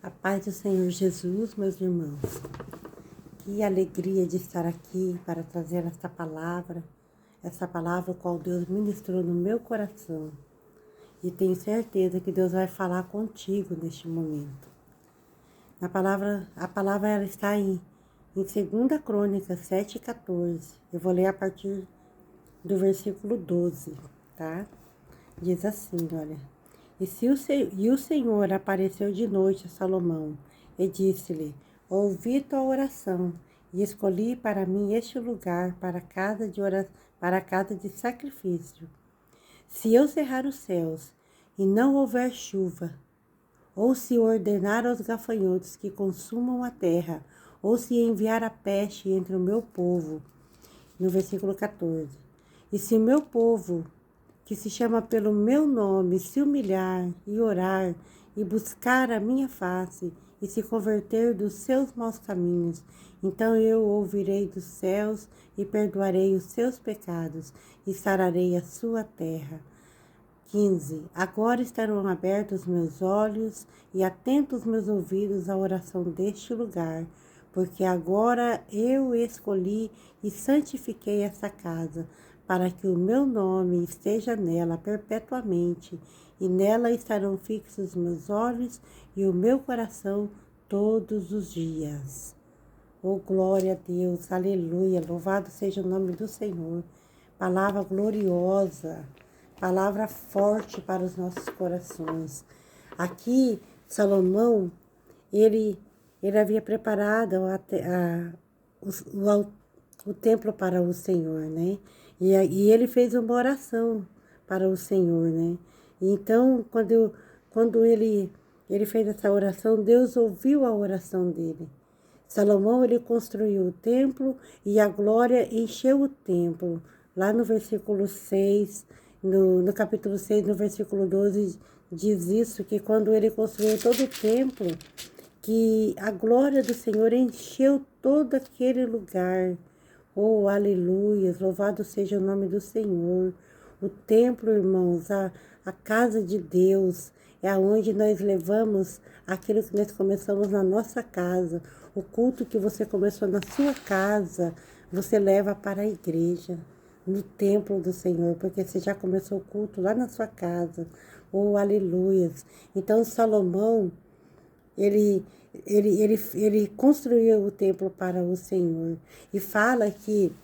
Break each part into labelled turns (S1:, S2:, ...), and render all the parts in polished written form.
S1: A paz do Senhor Jesus, meus irmãos. Que alegria de estar aqui para trazer essa palavra qual Deus ministrou no meu coração. E tenho certeza que Deus vai falar contigo neste momento. A palavra ela está em 2 Crônicas 7,14. Eu vou ler a partir do versículo 12, tá? Diz assim, olha. E o Senhor apareceu de noite a Salomão e disse-lhe: ouvi tua oração e escolhi para mim este lugar para a casa de sacrifício. Se eu cerrar os céus e não houver chuva, ou se ordenar aos gafanhotos que consumam a terra, ou se enviar a peste entre o meu povo, no versículo 14, e se meu povo, que se chama pelo meu nome, se humilhar e orar e buscar a minha face e se converter dos seus maus caminhos, então eu ouvirei dos céus e perdoarei os seus pecados e sararei a sua terra. 15. Agora estarão abertos meus olhos e atentos meus ouvidos à oração deste lugar, porque agora eu escolhi e santifiquei essa casa, para que o meu nome esteja nela perpetuamente, e nela estarão fixos meus olhos e o meu coração todos os dias. Oh, glória a Deus, aleluia, louvado seja o nome do Senhor. Palavra gloriosa, palavra forte para os nossos corações. Aqui, Salomão, ele havia preparado o templo para o Senhor, né? E ele fez uma oração para o Senhor, né? Então, quando ele fez essa oração, Deus ouviu a oração dele. Salomão, ele construiu o templo e a glória encheu o templo. Lá no versículo 6, no capítulo 6, no versículo 12, diz isso, que quando ele construiu todo o templo, que a glória do Senhor encheu todo aquele lugar. Oh, aleluia, louvado seja o nome do Senhor. O templo, irmãos, a casa de Deus, é aonde nós levamos aquilo que nós começamos na nossa casa. O culto que você começou na sua casa, você leva para a igreja, no templo do Senhor, porque você já começou o culto lá na sua casa. Oh, aleluia. Então, Salomão, ele construiu o templo para o Senhor. E fala que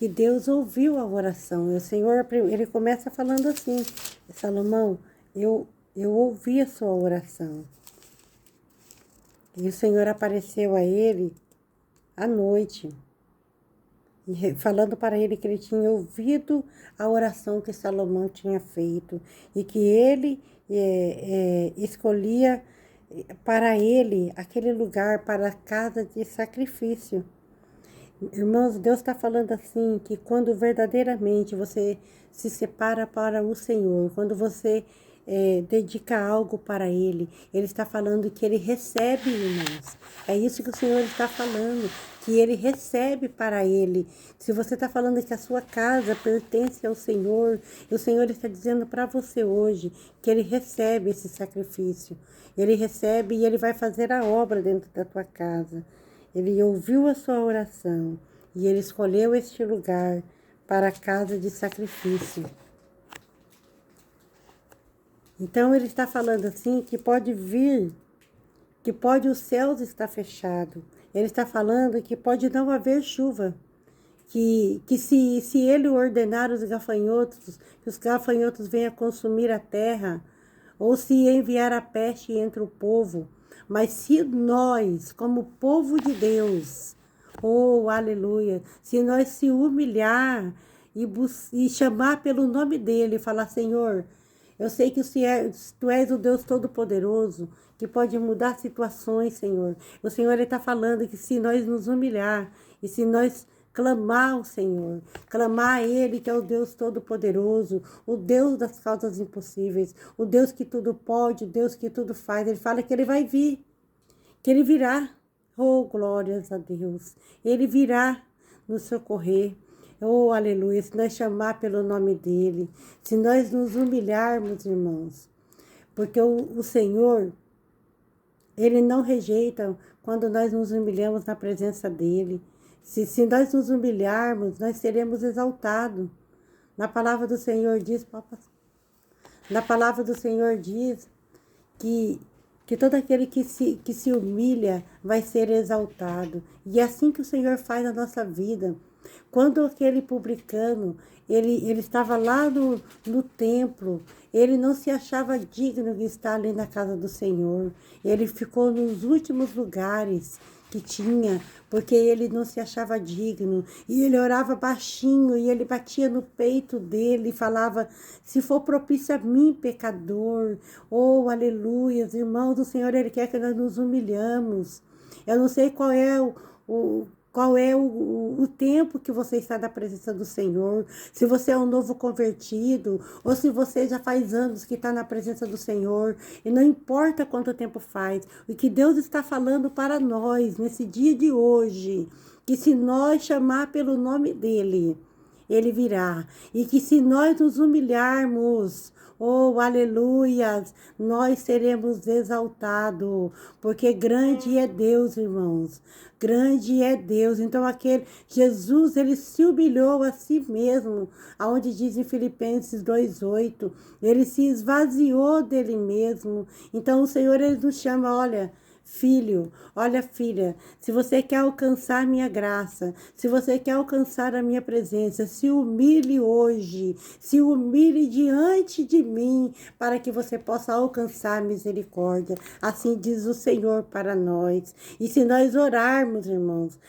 S1: Deus ouviu a oração. E o Senhor, ele começa falando assim: Salomão, eu ouvi a sua oração. E o Senhor apareceu a ele à noite, falando para ele que ele tinha ouvido a oração que Salomão tinha feito e que ele escolhia para ele aquele lugar para a casa de sacrifício. Irmãos, Deus está falando assim, que quando verdadeiramente você se separa para o Senhor, quando você dedica algo para Ele, Ele está falando que Ele recebe, irmãos. É isso que o Senhor está falando, que Ele recebe para Ele. Se você está falando que a sua casa pertence ao Senhor, o Senhor está dizendo para você hoje que Ele recebe esse sacrifício. Ele recebe e Ele vai fazer a obra dentro da tua casa. Ele ouviu a sua oração e ele escolheu este lugar para a casa de sacrifício. Então ele está falando assim que pode vir, que pode os céus estar fechados. Ele está falando que pode não haver chuva. Que se ele ordenar os gafanhotos, que os gafanhotos venham consumir a terra, ou se enviar a peste entre o povo. Mas se nós, como povo de Deus, oh, aleluia, se nós se humilhar e chamar pelo nome dele e falar: Senhor, eu sei que tu és o Deus Todo-Poderoso, que pode mudar situações, Senhor. O Senhor está falando que se nós nos humilhar e se nós clamar ao Senhor, clamar a Ele, que é o Deus Todo-Poderoso, o Deus das causas impossíveis, o Deus que tudo pode, o Deus que tudo faz. Ele fala que Ele vai vir, que Ele virá. Oh, glórias a Deus. Ele virá nos socorrer. Oh, aleluia. Se nós chamar pelo nome dEle, se nós nos humilharmos, irmãos. porque o Senhor, Ele não rejeita quando nós nos humilhamos na presença dEle. Se nós nos humilharmos, nós seremos exaltados. Na palavra do Senhor diz, na palavra do Senhor diz que todo aquele que se humilha vai ser exaltado. E é assim que o Senhor faz na nossa vida. Quando aquele publicano, ele estava lá no templo, ele não se achava digno de estar ali na casa do Senhor. Ele ficou nos últimos lugares que tinha, porque ele não se achava digno. E ele orava baixinho, e ele batia no peito dele e falava, se for propício a mim, pecador, oh, aleluias, irmãos do Senhor, Ele quer que nós nos humilhamos. Eu não sei qual é o tempo que você está na presença do Senhor, se você é um novo convertido, ou se você já faz anos que está na presença do Senhor, e não importa quanto tempo faz, o que Deus está falando para nós, nesse dia de hoje, que se nós chamar pelo nome dEle, Ele virá, e que se nós nos humilharmos, oh, aleluias, nós seremos exaltados, porque grande é Deus, irmãos, grande é Deus. Então aquele Jesus, ele se humilhou a si mesmo, aonde diz em Filipenses 2:8, ele se esvaziou dele mesmo. Então o Senhor, ele nos chama, olha, filho, olha filha, se você quer alcançar minha graça, se você quer alcançar a minha presença, se humilhe hoje, se humilhe diante de mim, para que você possa alcançar misericórdia. Assim diz o Senhor para nós. E se nós orarmos, irmãos,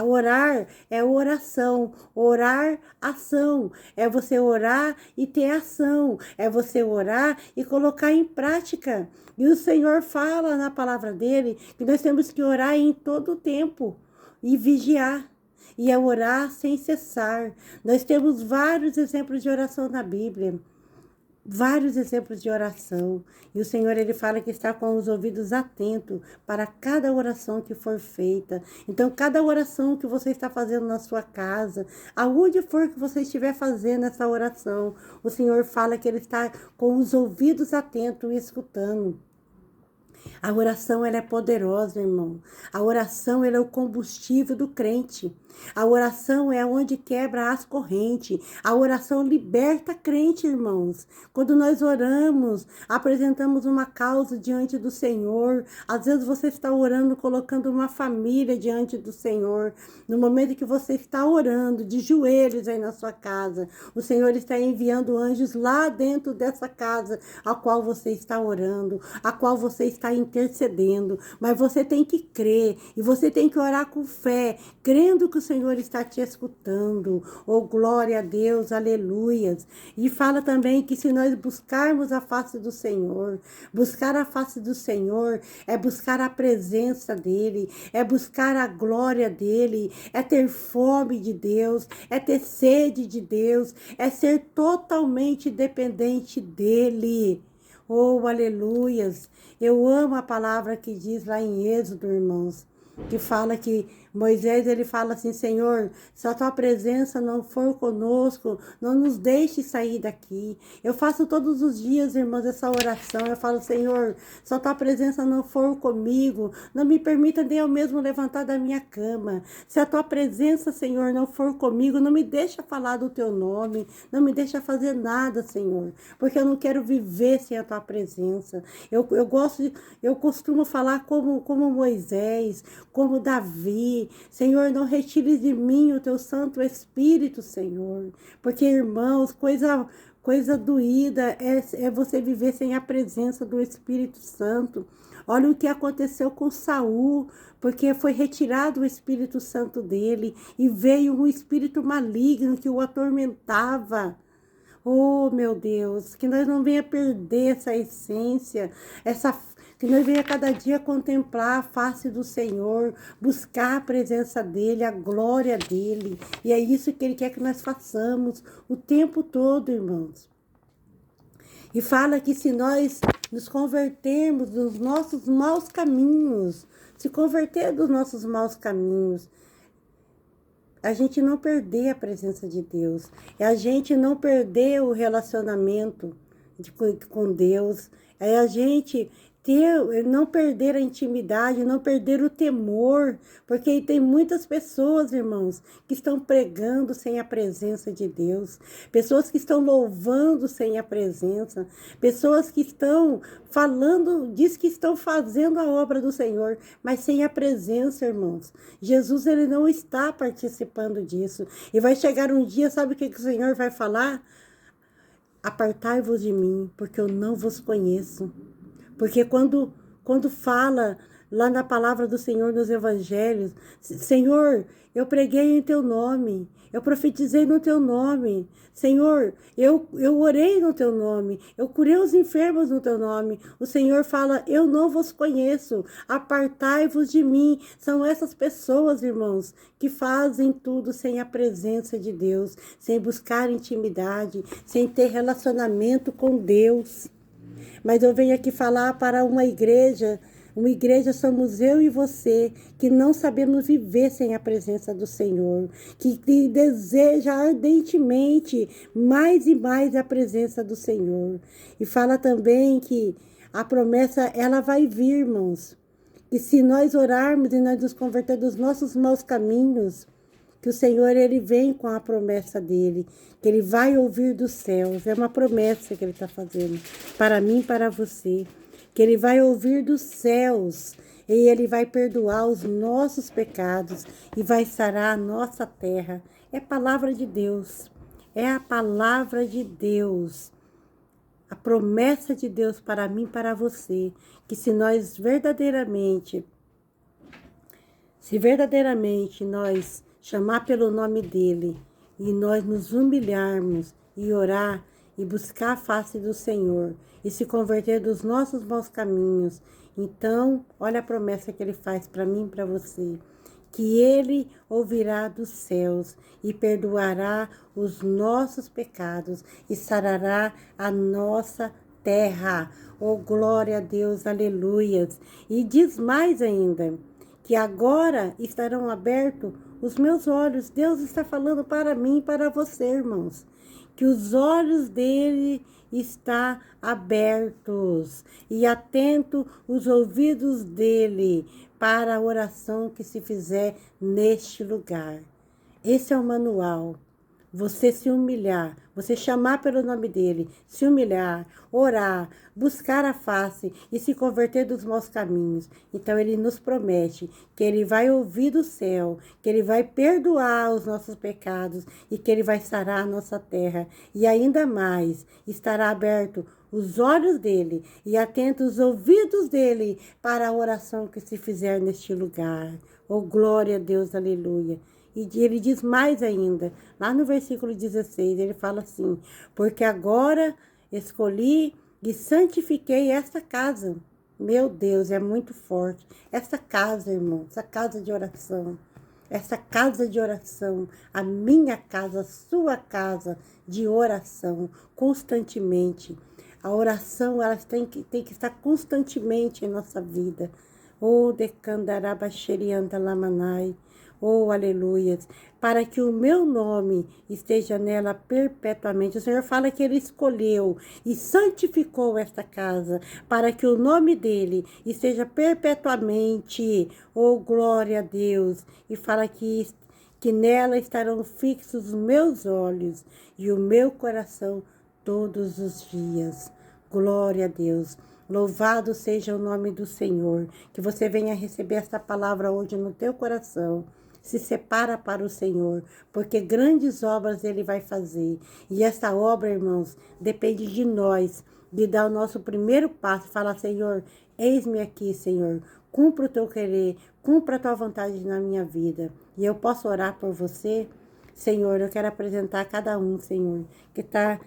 S1: orar é oração, orar, ação, é você orar e ter ação, é você orar e colocar em prática. E o Senhor fala na palavra dele que nós temos que orar em todo o tempo e vigiar. E é orar sem cessar. Nós temos vários exemplos de oração na Bíblia. Vários exemplos de oração. E o Senhor, ele fala que está com os ouvidos atentos para cada oração que for feita. Então, cada oração que você está fazendo na sua casa, aonde for que você estiver fazendo essa oração, o Senhor fala que ele está com os ouvidos atentos e escutando. A oração, ela é poderosa, irmão. A oração, ela é o combustível do crente. A oração é onde quebra as correntes. A oração liberta crente, irmãos. Quando nós oramos, apresentamos uma causa diante do Senhor. Às vezes você está orando, colocando uma família diante do Senhor. No momento que você está orando, de joelhos aí na sua casa, o Senhor está enviando anjos lá dentro dessa casa, a qual você está orando, a qual você está intercedendo. Mas você tem que crer e você tem que orar com fé, crendo que o Senhor está te escutando. Oh, glória a Deus, aleluias. E fala também que se nós buscarmos a face do Senhor, buscar a face do Senhor é buscar a presença dEle, é buscar a glória dEle, é ter fome de Deus, é ter sede de Deus, é ser totalmente dependente dEle. Oh, aleluias. Eu amo a palavra que diz lá em Êxodo, irmãos, que fala que Moisés, ele fala assim, Senhor, se a tua presença não for conosco, não nos deixe sair daqui. Eu faço todos os dias, irmãos, essa oração. Eu falo, Senhor, se a tua presença não for comigo, não me permita nem eu mesmo levantar da minha cama. Se a tua presença, Senhor, não for comigo, não me deixa falar do teu nome, não me deixa fazer nada, Senhor, porque eu não quero viver sem a tua presença. Eu costumo falar como Moisés, como Davi. Senhor, não retires de mim o teu Santo Espírito, Senhor. Porque, irmãos, coisa doída é você viver sem a presença do Espírito Santo. Olha o que aconteceu com Saul, porque foi retirado o Espírito Santo dele e veio um espírito maligno que o atormentava. Oh, meu Deus, que nós não venha perder essa essência, que nós venha cada dia contemplar a face do Senhor, buscar a presença dEle, a glória dEle. E é isso que Ele quer que nós façamos o tempo todo, irmãos. E fala que se nós nos convertermos dos nossos maus caminhos, se converter dos nossos maus caminhos, a gente não perder a presença de Deus, é a gente não perder o relacionamento com Deus. É a gente não perder a intimidade, não perder o temor, porque tem muitas pessoas, irmãos, que estão pregando sem a presença de Deus, pessoas que estão louvando sem a presença, pessoas que estão falando, diz que estão fazendo a obra do Senhor, mas sem a presença, irmãos. Jesus, ele não está participando disso. E vai chegar um dia, sabe o que o Senhor vai falar? Apartai-vos de mim, porque eu não vos conheço. Porque quando fala lá na palavra do Senhor nos evangelhos, Senhor, eu preguei em teu nome, eu profetizei no teu nome, Senhor, eu orei no teu nome, eu curei os enfermos no teu nome. O Senhor fala, eu não vos conheço, apartai-vos de mim. São essas pessoas, irmãos, que fazem tudo sem a presença de Deus, sem buscar intimidade, sem ter relacionamento com Deus. Mas eu venho aqui falar para uma igreja somos eu e você, que não sabemos viver sem a presença do Senhor, que deseja ardentemente mais e mais a presença do Senhor. E fala também que a promessa, ela vai vir, irmãos, que se nós orarmos e nós nos convertermos dos nossos maus caminhos, que o Senhor, ele vem com a promessa dele, que ele vai ouvir dos céus. É uma promessa que ele está fazendo para mim e para você, que ele vai ouvir dos céus e ele vai perdoar os nossos pecados e vai sarar a nossa terra. É a palavra de Deus, é a palavra de Deus, a promessa de Deus para mim e para você, que se verdadeiramente nós chamar pelo nome dele e nós nos humilharmos e orar e buscar a face do Senhor e se converter dos nossos maus caminhos, então, olha a promessa que ele faz para mim e para você, que ele ouvirá dos céus e perdoará os nossos pecados e sarará a nossa terra. Oh, glória a Deus, aleluias. E diz mais ainda, que agora estarão abertos os meus olhos. Deus está falando para mim e para você, irmãos, que os olhos dele estão abertos e atento os ouvidos dele para a oração que se fizer neste lugar. Esse é o manual. Você se humilhar, você chamar pelo nome dele, se humilhar, orar, buscar a face e se converter dos maus caminhos. Então ele nos promete que ele vai ouvir do céu, que ele vai perdoar os nossos pecados e que ele vai sarar a nossa terra. E ainda mais, estará aberto os olhos dele e atentos os ouvidos dele para a oração que se fizer neste lugar. Oh, glória a Deus, aleluia. E ele diz mais ainda, lá no versículo 16, ele fala assim, porque agora escolhi e santifiquei esta casa. Meu Deus, é muito forte. Essa casa, irmão, essa casa de oração, a minha casa, a sua casa de oração, constantemente. A oração, ela tem que estar constantemente em nossa vida. Oh, decandaraba xerianta lamanai. Oh, aleluias, para que o meu nome esteja nela perpetuamente. O Senhor fala que ele escolheu e santificou esta casa, para que o nome dele esteja perpetuamente. Oh, glória a Deus. E fala que nela estarão fixos os meus olhos e o meu coração todos os dias. Glória a Deus. Louvado seja o nome do Senhor. Que você venha receber esta palavra hoje no teu coração. Se separa para o Senhor, porque grandes obras ele vai fazer. E essa obra, irmãos, depende de nós, de dar o nosso primeiro passo, falar, Senhor, eis-me aqui, Senhor, cumpra o teu querer, cumpra a tua vontade na minha vida. E eu posso orar por você? Senhor, eu quero apresentar a cada um, Senhor, que está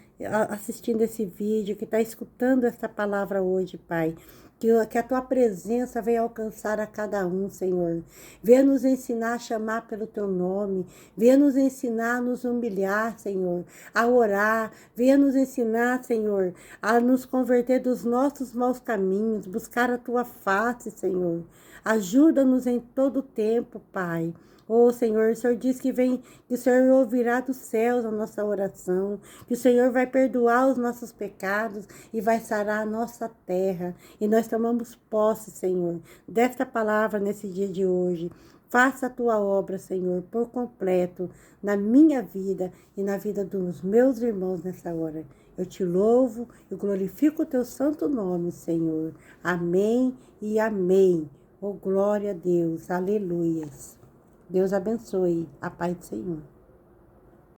S1: assistindo esse vídeo, que está escutando essa palavra hoje, Pai. Que a tua presença venha alcançar a cada um, Senhor. Venha nos ensinar a chamar pelo teu nome. Venha nos ensinar a nos humilhar, Senhor. A orar. Venha nos ensinar, Senhor, a nos converter dos nossos maus caminhos. Buscar a tua face, Senhor. Ajuda-nos em todo tempo, Pai. Oh, Senhor, o Senhor diz que que o Senhor ouvirá dos céus a nossa oração, que o Senhor vai perdoar os nossos pecados e vai sarar a nossa terra. E nós tomamos posse, Senhor, desta palavra nesse dia de hoje. Faça a tua obra, Senhor, por completo, na minha vida e na vida dos meus irmãos nessa hora. Eu te louvo e glorifico o teu santo nome, Senhor. Amém e amém. Oh, glória a Deus. Aleluias. Deus abençoe. A paz do Senhor.